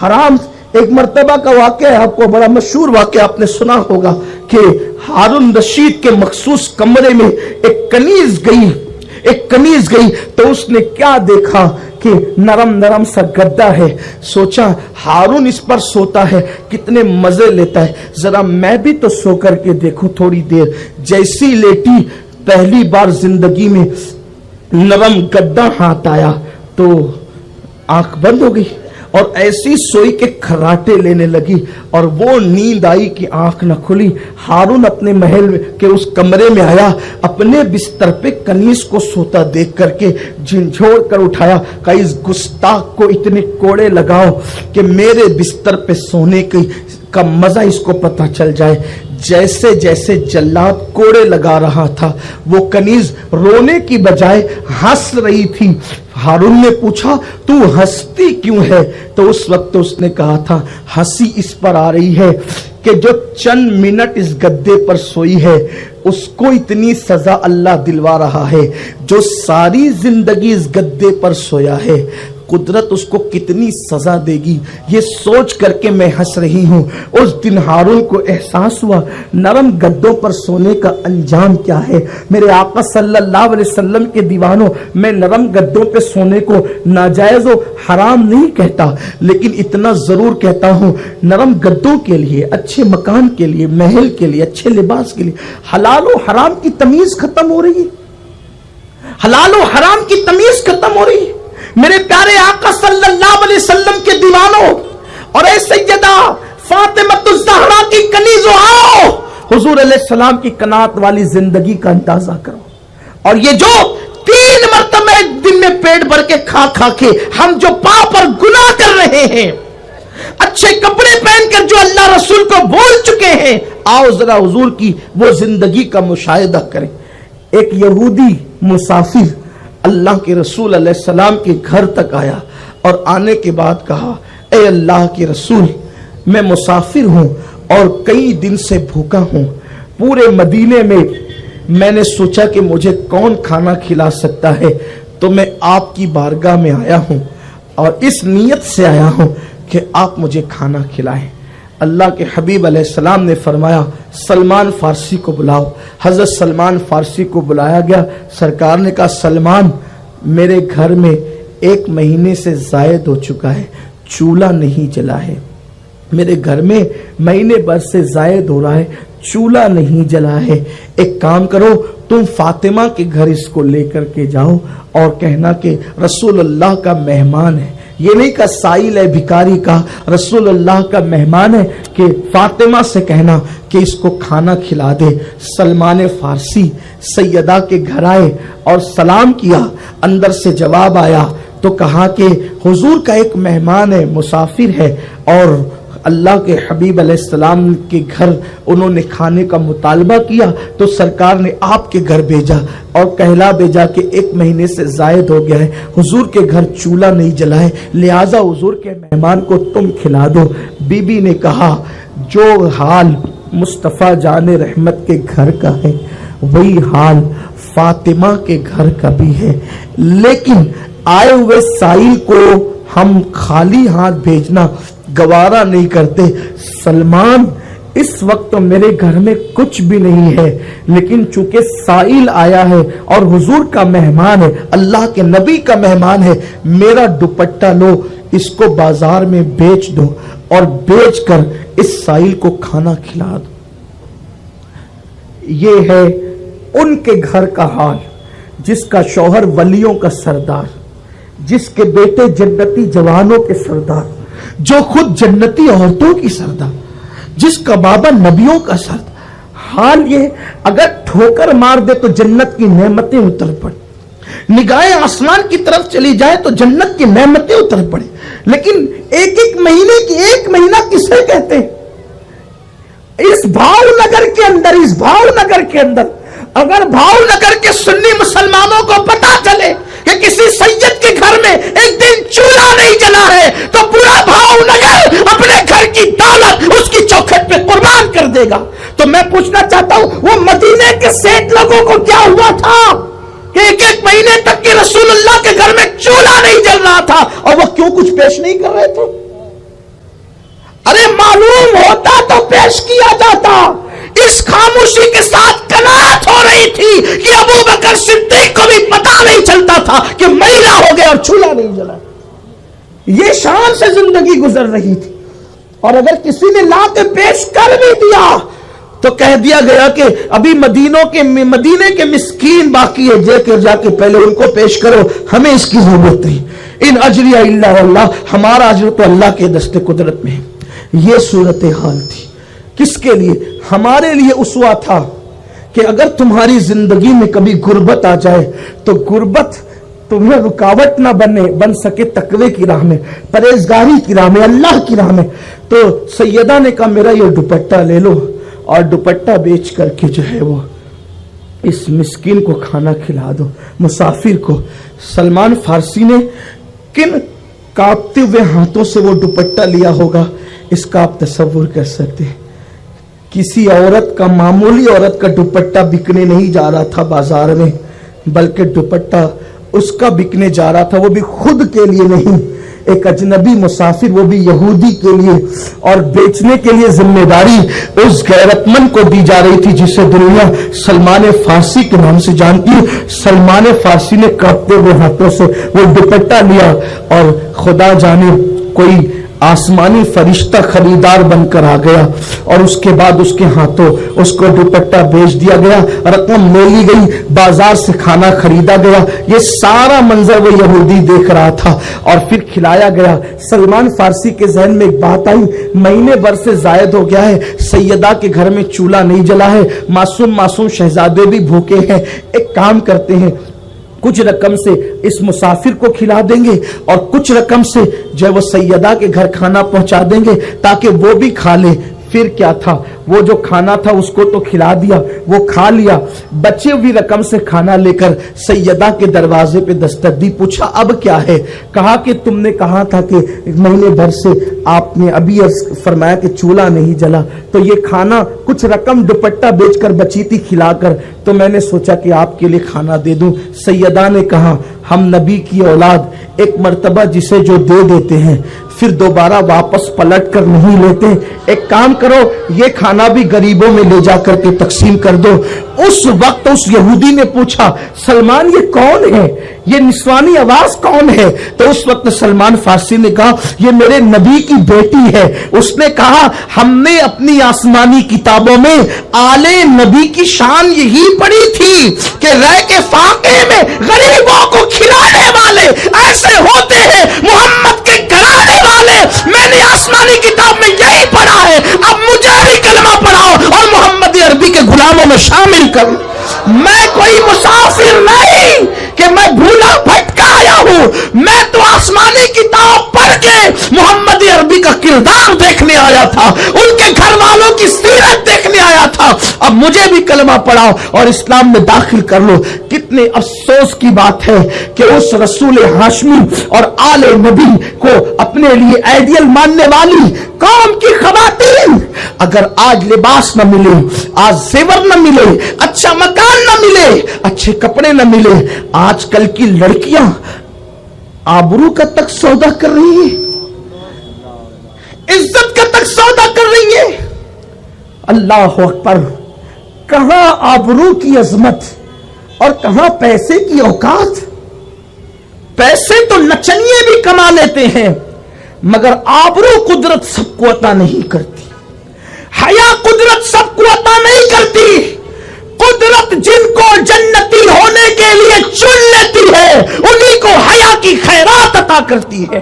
حرام ایک مرتبہ کا واقعہ ہے، آپ کو بڑا مشہور واقعہ آپ نے سنا ہوگا کہ ہارون رشید کے مخصوص کمرے میں ایک کنیز گئی تو اس نے کیا دیکھا کہ نرم نرم سا گدا ہے. سوچا ہارون اس پر سوتا ہے، کتنے مزے لیتا ہے، ذرا میں بھی تو سو کر کے دیکھوں تھوڑی دیر. جیسی لیٹی پہلی بار زندگی میں نرم گدا ہاتھ آیا تو آنکھ بند ہو گئی اور ایسی سوئی کے کھراٹے لینے لگی اور وہ نیند آئی کہ آنکھ نہ کھلی. ہارون اپنے محل میں کے اس کمرے میں آیا، اپنے بستر پہ کنیز کو سوتا دیکھ کر کے جھنجھوڑ کر اٹھایا کہ اس گستاخ کو اتنے کوڑے لگاؤ کہ میرے بستر پہ سونے کا مزہ اس کو پتہ چل جائے. جیسے جیسے جلاد کوڑے لگا رہا تھا وہ کنیز رونے کی بجائے ہنس رہی تھی. ہارون نے پوچھا تو ہنستی کیوں ہے؟ تو اس وقت اس نے کہا تھا ہنسی اس پر آ رہی ہے کہ جو چند منٹ اس گدے پر سوئی ہے اس کو اتنی سزا اللہ دلوا رہا ہے. جو ساری زندگی اس گدے پر سویا ہے قدرت اس کو کتنی سزا دے گی، یہ سوچ کر کے میں ہنس رہی ہوں. اس دن ہارون کو احساس ہوا نرم گدوں پر سونے کا انجام کیا ہے. میرے آقا صلی اللہ علیہ وسلم کے دیوانوں، میں نرم گدوں پہ سونے کو ناجائز و حرام نہیں کہتا، لیکن اتنا ضرور کہتا ہوں نرم گدوں کے لیے، اچھے مکان کے لیے، محل کے لیے، اچھے لباس کے لیے حلال و حرام کی تمیز ختم ہو رہی ہے. حلال و حرام کی تمیز ختم ہو رہی ہے. میرے پیارے آقا صلی اللہ علیہ وسلم کے دیوانوں اور اے سیدہ فاطمہ الزہرا کی کنیزوں، آؤ حضور علیہ السلام کی قناعت والی زندگی کا اندازہ کرو. اور یہ جو 3 مرتبہ ایک دن میں پیٹ بھر کے کھا کے ہم جو پاپ اور گناہ کر رہے ہیں، اچھے کپڑے پہن کر جو اللہ رسول کو بول چکے ہیں، آؤ ذرا حضور کی وہ زندگی کا مشاہدہ کریں. ایک یہودی مسافر اللہ کے رسول علیہ السلام کے گھر تک آیا اور آنے کے بعد کہا اے اللہ کے رسول، میں مسافر ہوں اور کئی دن سے بھوکا ہوں. پورے مدینے میں نے سوچا کہ مجھے کون کھانا کھلا سکتا ہے، تو میں آپ کی بارگاہ میں آیا ہوں اور اس نیت سے آیا ہوں کہ آپ مجھے کھانا کھلائیں. اللہ کے حبیب علیہ السلام نے فرمایا سلمان فارسی کو بلاؤ. حضرت سلمان فارسی کو بلایا گیا. سرکار نے کہا سلمان، میرے گھر میں 1 مہینے سے زائد ہو چکا ہے، چولہا نہیں جلا ہے. میرے گھر میں مہینے بھر سے زائد ہو رہا ہے، چولہا نہیں جلا ہے. ایک کام کرو، تم فاطمہ کے گھر اس کو لے کر کے جاؤ اور کہنا کہ رسول اللہ کا مہمان ہے. یہ نہیں کہ سائل ہے، بھکاری کا، رسول اللہ کا مہمان ہے، کہ فاطمہ سے کہنا کہ اس کو کھانا کھلا دے. سلمان فارسی سیدہ کے گھر آئے اور سلام کیا. اندر سے جواب آیا تو کہا کہ حضور کا ایک مہمان ہے، مسافر ہے، اور اللہ کے حبیب علیہ السلام کے گھر انہوں نے کھانے کا مطالبہ کیا تو سرکار نے آپ کے گھر بھیجا اور کہلا بھیجا کہ 1 مہینے سے زائد ہو گیا ہے، حضور کے گھر چولہا نہیں جلا ہے، لہٰذا حضور کے مہمان کو تم کھلا دو. بی بی نے کہا جو حال مصطفیٰ جان رحمت کے گھر کا ہے وہی حال فاطمہ کے گھر کا بھی ہے، لیکن آئے ہوئے سائل کو ہم خالی ہاتھ بھیجنا گوارا نہیں کرتے. سلمان، اس وقت تو میرے گھر میں کچھ بھی نہیں ہے، لیکن چونکہ سائل آیا ہے اور حضور کا مہمان ہے، اللہ کے نبی کا مہمان ہے، میرا دوپٹہ لو، اس کو بازار میں بیچ دو اور بیچ کر اس سائل کو کھانا کھلا دو. یہ ہے ان کے گھر کا حال جس کا شوہر ولیوں کا سردار، جس کے بیٹے جنتی جوانوں کے سردار، جو خود جنتی عورتوں کی سردار، جس کا بابا نبیوں کا سردار. حال یہ اگر ٹھوکر مار دے تو جنت کی نعمتیں اتر پڑے، نگاہیں آسمان کی طرف چلی جائے تو جنت کی نعمتیں اتر پڑے. لیکن ایک مہینے کی 1 مہینہ کسے کہتے ہیں؟ اس بھاؤ نگر کے اندر اگر بھاؤ نگر کے سنی مسلمانوں کو پتا چلے کہ کسی سید کے گھر میں ایک دن چولہا نہیں جلا ہے تو پورا بھاؤ نگر اپنے گھر کی دولت اس کی چوکھٹ پہ قربان کر دے گا. تو میں پوچھنا چاہتا ہوں وہ مدینے کے 60 لوگوں کو کیا ہوا تھا کہ 1 مہینے تک کہ رسول اللہ کے گھر میں چولہا نہیں جل رہا تھا اور وہ کیوں کچھ پیش نہیں کر رہے تھے؟ معلوم ہوتا تو پیش کیا جاتا. اس خاموشی کے ساتھ قناعت ہو رہی تھی کہ ابو بکر صدیق کو بھی پتا نہیں چلتا تھا کہ میلا ہو گیا اور چولہا نہیں جلا. یہ شان سے زندگی گزر رہی تھی. اور اگر کسی نے لا کے پیش کر بھی دیا تو کہہ دیا گیا کہ ابھی مدینے کے مسکین باقی ہے، جا کے پہلے ان کو پیش کرو، ہمیں اس کی ضرورت نہیں. ان اجری الا اللہ، ہمارا اجر تو اللہ کے دست قدرت میں ہے. یہ صورتحال تھی. کس کے لیے؟ ہمارے لیے اسوہ تھا کہ اگر تمہاری زندگی میں کبھی غربت آ جائے تو غربت تمہیں رکاوٹ نہ بن سکے تقوی کی راہ میں، پرہیزگاری کی راہ میں، اللہ کی راہ میں. تو سیدہ نے کہا میرا یہ دوپٹہ لے لو اور دوپٹہ بیچ کر کے جو ہے وہ اس مسکین کو کھانا کھلا دو، مسافر کو. سلمان فارسی نے کن کانپتے ہوئے ہاتھوں سے وہ دوپٹہ لیا ہوگا، اس کا آپ تصور کر سکتے ہیں. کسی عورت کا، معمولی عورت کا دوپٹہ بکنے نہیں جا رہا تھا بازار میں، بلکہ دوپٹہ اس کا بکنے جا رہا تھا، وہ بھی خود کے لیے نہیں، ایک اجنبی مسافر، وہ بھی یہودی کے لیے. اور بیچنے کے لیے ذمہ داری اس غیرت مند کو دی جا رہی تھی جسے دنیا سلمان فارسی کے نام سے جانتی ہے. سلمان فارسی نے کانپتے ہوئے ہاتھوں سے وہ دوپٹہ لیا اور خدا جانے کوئی آسمانی فرشتہ خریدار بن کر آ گیا اور اس کے بعد اس کے ہاتھوں اس کو دوپٹہ بیچ دیا گیا، رقم لے لی گئی، بازار سے کھانا خریدا گیا. یہ سارا منظر وہ یہودی دیکھ رہا تھا اور پھر کھلایا گیا. سلمان فارسی کے ذہن میں ایک بات آئی، مہینے بھر سے زائد ہو گیا ہے، سیدہ کے گھر میں چولہا نہیں جلا ہے، معصوم شہزادے بھی بھوکے ہیں. ایک کام کرتے ہیں، کچھ رقم سے اس مسافر کو کھلا دیں گے اور کچھ رقم سے جو وہ سیدہ کے گھر کھانا پہنچا دیں گے تاکہ وہ بھی کھا لے. پھر کیا تھا، وہ جو کھانا تھا اس کو تو کھلا دیا، وہ کھا لیا. بچے ہوئی رقم سے کھانا لے کر سیدہ کے دروازے پہ دستک دی. پوچھا اب کیا ہے؟ کہا کہ تم نے کہا تھا کہ مہینے بھر سے آپ نے ابھی فرمایا کہ چولہا نہیں جلا، تو یہ کھانا کچھ رقم دوپٹہ بیچ کر بچی تھی کھلا کر، تو میں نے سوچا کہ آپ کے لیے کھانا دے دوں. سیدہ نے کہا ہم نبی کی اولاد ایک مرتبہ جسے جو دے دیتے ہیں پھر دوبارہ واپس پلٹ کر نہیں لیتے. ایک کام کرو، یہ کھانا بھی غریبوں میں لے جا کر کے تقسیم کر دو. اس وقت اس یہودی نے پوچھا سلمان یہ کون ہے، یہ نسوانی آواز کون ہے؟ تو اس وقت سلمان فارسی نے کہا یہ میرے نبی کی بیٹی ہے. اس نے کہا ہم نے اپنی آسمانی کتابوں میں آل نبی کی شان یہی پڑھی تھی کہ رہ کے فاقے میں غریبوں کو کھلانے والے ایسے ہوتے ہیں محمد کے گھرانے والے. میں نے آسمانی کتاب میں یہی پڑھا ہے، اب مجھے بھی کلمہ پڑھاؤ اور محمد عربی کے غلاموں میں شامل کرو. میں کوئی مسافر نہیں کہ میں بھولا بھٹکا آیا ہوں، میں تو آسمانی کتاب پڑھ کے محمد عربی کا کردار دیکھنے آیا تھا، ان کے گھر والوں کی سیرت دیکھنے آیا تھا. اب مجھے بھی کلمہ پڑھاؤ اور اسلام میں داخل کر لو. کتنے افسوس کی بات ہے کہ اس رسول ہاشمی اور آل نبی کو اپنے لیے آئیڈیل ماننے والی قوم کی خواتین اگر آج لباس نہ ملے، آج زیور نہ ملے، اچھا مکان نہ ملے، اچھے کپڑے نہ ملے، آج کل کی لڑکیاں آبرو کا تک سودا کر رہی ہیں، عزت کا تک سودا کر رہی ہیں. اللہ اکبر. کہاں آبرو کی عظمت اور کہاں پیسے کی اوقات. پیسے تو نچنیے بھی کما لیتے ہیں مگر آبرو قدرت سب کو عطا نہیں کرتی، حیا قدرت سب کو عطا نہیں کرتی. قدرت جن کو جنتی ہونے کے لیے چن لیتی ہے انہی کو حیا کی خیرات عطا کرتی ہے.